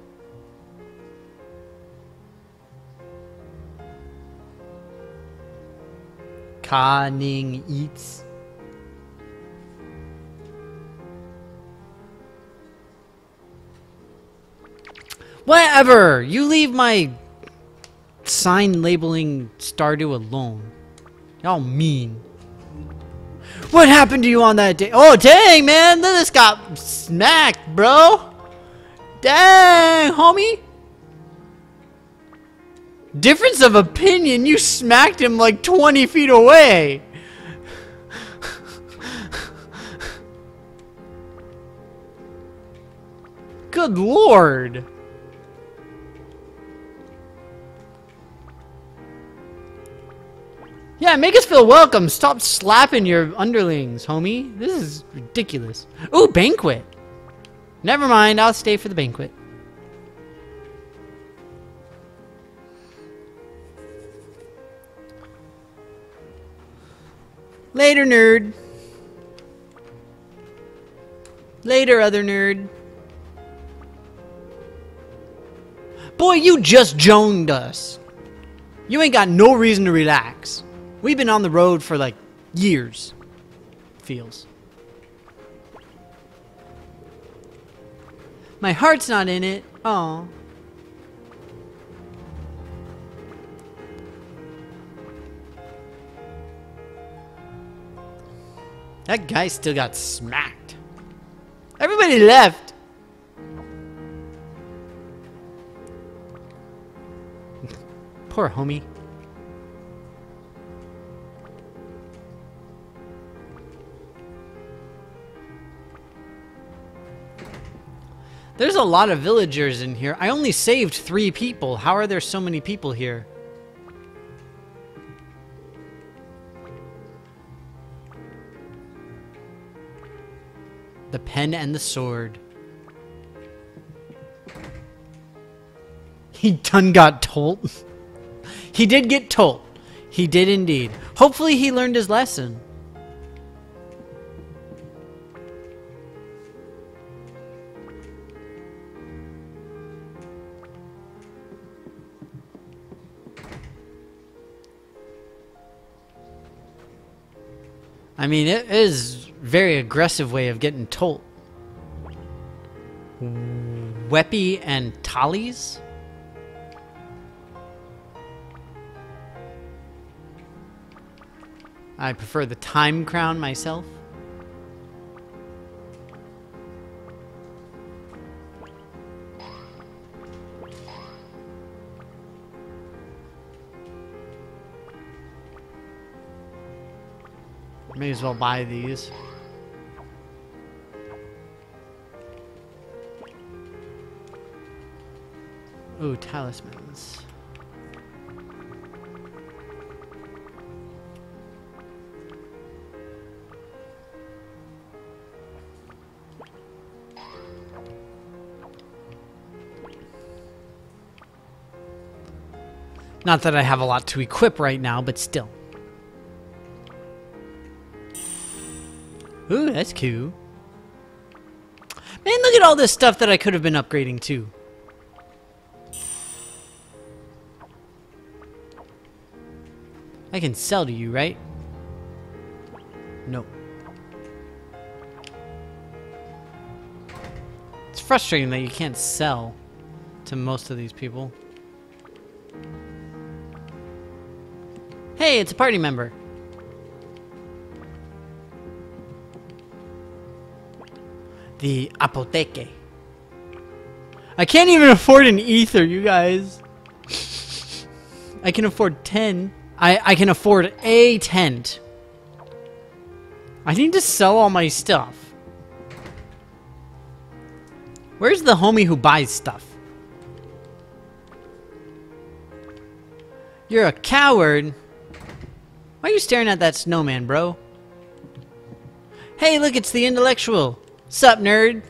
Speaker 1: Ka-ning eats. Whatever! You leave my sign labeling Stardew alone. Y'all mean. What happened to you on that day? Oh, dang, man! This got smacked, bro! Dang, homie! Difference of opinion, you smacked him like 20 feet away! Good lord! Yeah, make us feel welcome. Stop slapping your underlings, homie. This is ridiculous. Ooh, banquet. Never mind, I'll stay for the banquet. Later, nerd. Later, other nerd. Boy, you just joned us. You ain't got no reason to relax. We've been on the road for like years. Feels. My heart's not in it. Aw. That guy still got smacked. Everybody left. Poor homie. There's a lot of villagers in here. I only saved 3 people. How are there so many people here? The pen and the sword. He done got told. He did get told. He did indeed. Hopefully he learned his lesson. I mean, it is a very aggressive way of getting told. Weppy and Tallies? I prefer the time crown myself. May as well buy these. Ooh, talismans. Not that I have a lot to equip right now, but still. Ooh, that's cool. Man, look at all this stuff that I could have been upgrading too. I can sell to you, right? Nope. It's frustrating that you can't sell to most of these people. Hey, it's a party member. The apotheke. I can't even afford an ether, you guys. I can afford 10. I can afford a tent. I need to sell all my stuff. Where's the homie who buys stuff? You're a coward. Why are you staring at that snowman, bro? Hey, look, it's the intellectual. Sup, nerd?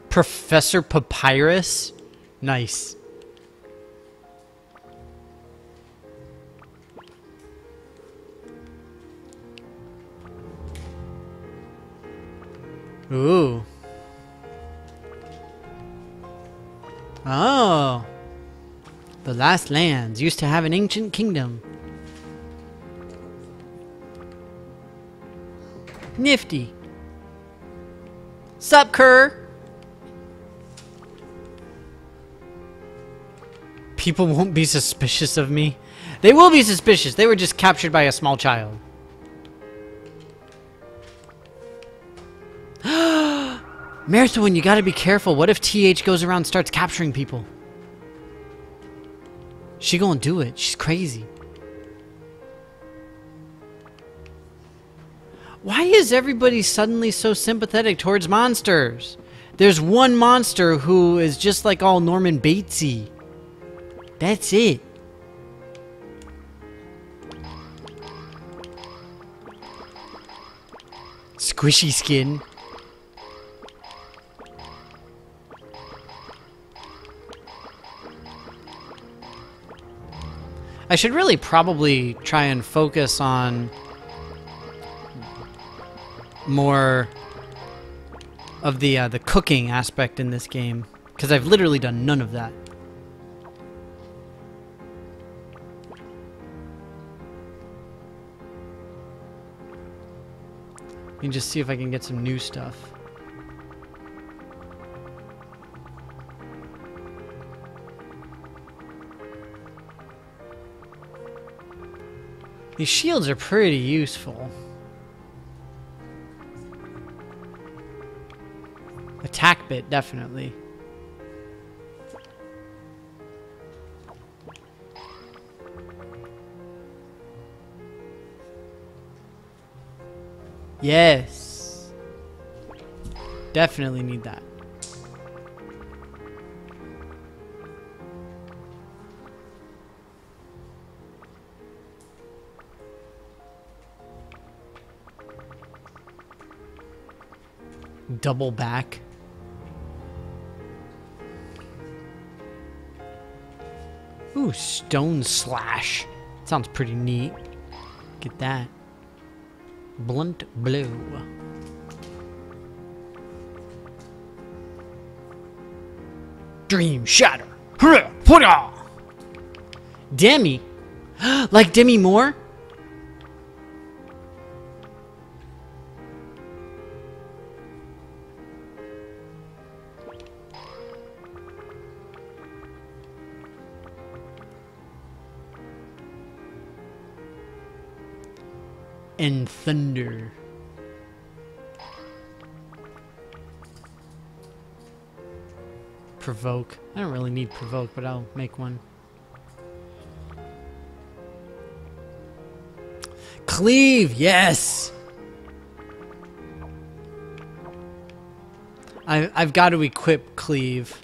Speaker 1: Professor Papyrus? Nice. Ooh. Oh. The Last Lands used to have an ancient kingdom. Nifty. Sup, Kerr? People won't be suspicious of me. They will be suspicious. They were just captured by a small child. Marathon, you gotta be careful. What if TH goes around and starts capturing people? She gonna do it. She's crazy. Why is everybody suddenly so sympathetic towards monsters? There's one monster who is just like all Norman Batesy. That's it. Squishy skin. I should really probably try and focus on more of the cooking aspect in this game, because I've literally done none of that. Let me just see if I can get some new stuff. These shields are pretty useful. Attack bit, definitely. Yes. Definitely need that. Double back. Ooh, stone slash. Sounds pretty neat. Get that. Blunt blow. Dream shatter. Demi. Like Demi Moore? And thunder. Provoke. I don't really need provoke, but I'll make one. Cleave, yes. I've got to equip cleave.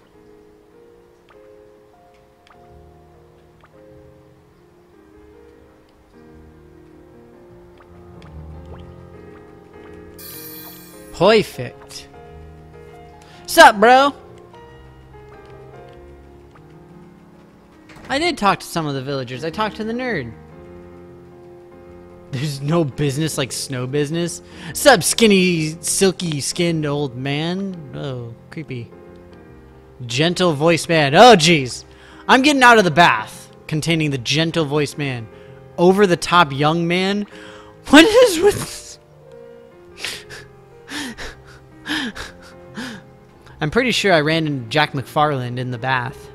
Speaker 1: Perfect. Sup, bro? I did talk to some of the villagers. I talked to the nerd. There's no business like snow business. Sup, skinny, silky skinned old man? Oh, creepy. Gentle voiced man. Oh, jeez. I'm getting out of the bath containing the gentle voiced man. Over the top young man? What is with... I'm pretty sure I ran into Jack McFarland in the bath.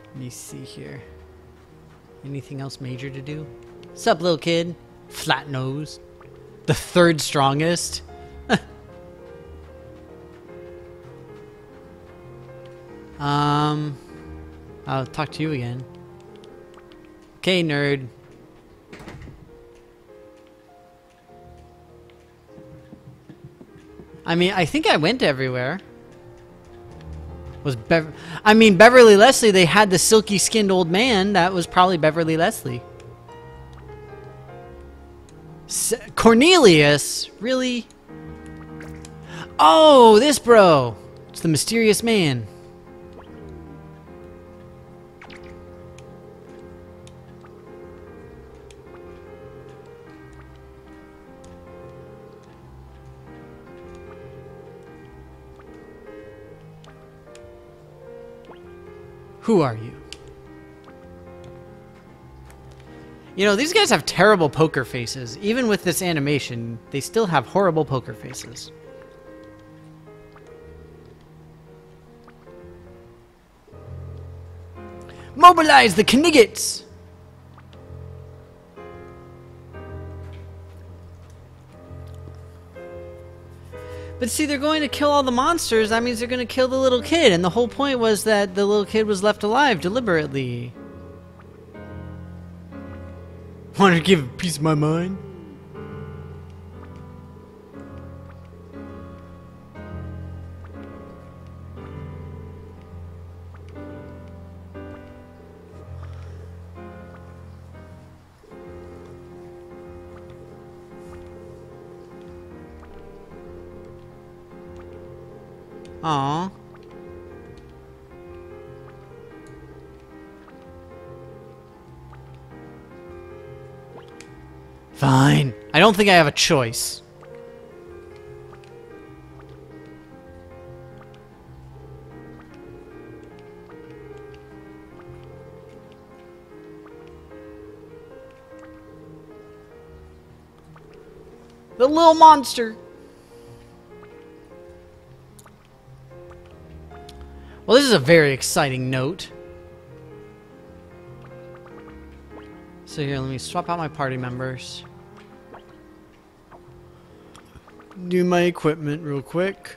Speaker 1: Let me see here. Anything else major to do? Sup, little kid? Flat nose. The third strongest. I'll talk to you again. Okay, nerd. I mean, I think I went everywhere. Was Beverly Leslie, they had the silky skinned old man. That was probably Beverly Leslie. Cornelius? Really? Oh, this bro. It's the mysterious man. Who are you? You know, these guys have terrible poker faces. Even with this animation, they still have horrible poker faces. Mobilize the Kniggets! But see, they're going to kill all the monsters. That means they're going to kill the little kid. And the whole point was that the little kid was left alive deliberately. Want to give a piece of my mind? Aww. Fine. I don't think I have a choice. The little monster. Well, this is a very exciting note. So here, let me swap out my party members. Do my equipment real quick.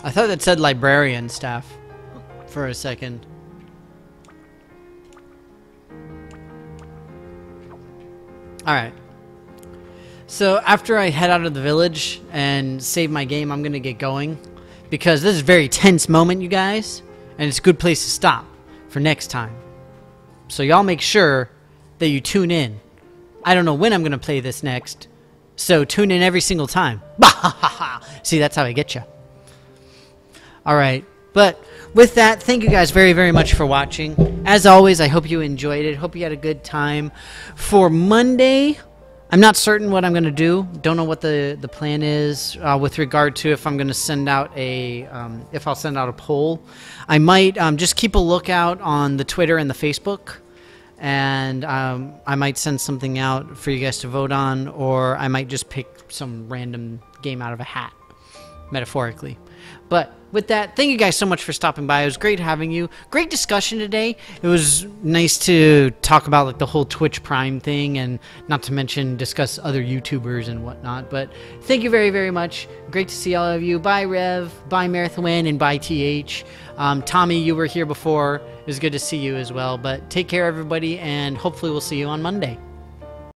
Speaker 1: I thought that said librarian staff for a second. Alright. So after I head out of the village and save my game, I'm going to get going. Because this is a very tense moment, you guys. And it's a good place to stop for next time. So y'all make sure that you tune in. I don't know when I'm going to play this next. So tune in every single time. See, that's how I get you. Alright. But with that, thank you guys very, very much for watching. As always, I hope you enjoyed it. Hope you had a good time. For Monday, I'm not certain what I'm going to do. Don't know what the plan is with regard to if I'm going to send out a if I'll send out a poll. I might just keep a lookout on the Twitter and the Facebook, and I might send something out for you guys to vote on, or I might just pick some random game out of a hat, metaphorically. But with that, thank you guys so much for stopping by. It was great having you. Great discussion today. It was nice to talk about like the whole Twitch Prime thing, and not to mention discuss other YouTubers and whatnot. But thank you very, very much. Great to see all of you. Bye, Rev. Bye, Marathon, and bye, TH. Tommy, you were here before. It was good to see you as well. But take care, everybody, and hopefully we'll see you on Monday.